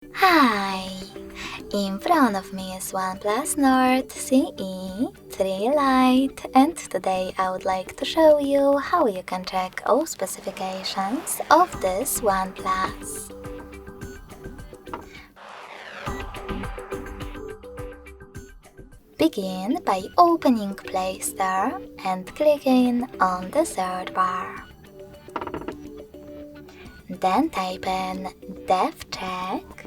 Hi! In front of me is OnePlus Nord CE 3 Lite, and today I would like to show you how you can check all specifications of this OnePlus. Begin by opening Play Store and clicking on the search bar. Then type in DevCheck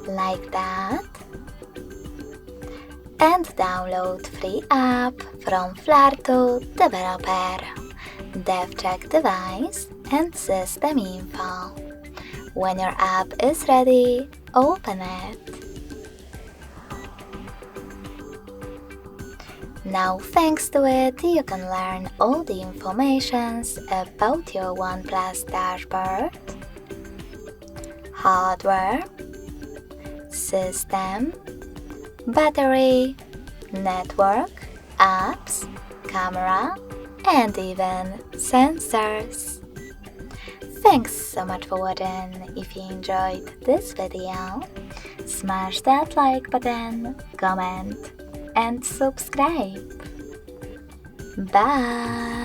like that, and download free app from Flarto developer, DevCheck device and system info. When your app is ready, open it. Now thanks to it, you can learn all the informations about your OnePlus dashboard, hardware, system, battery, network, apps, camera, and even sensors. Thanks so much for watching. If you enjoyed this video, smash that like button, comment, and subscribe. Bye!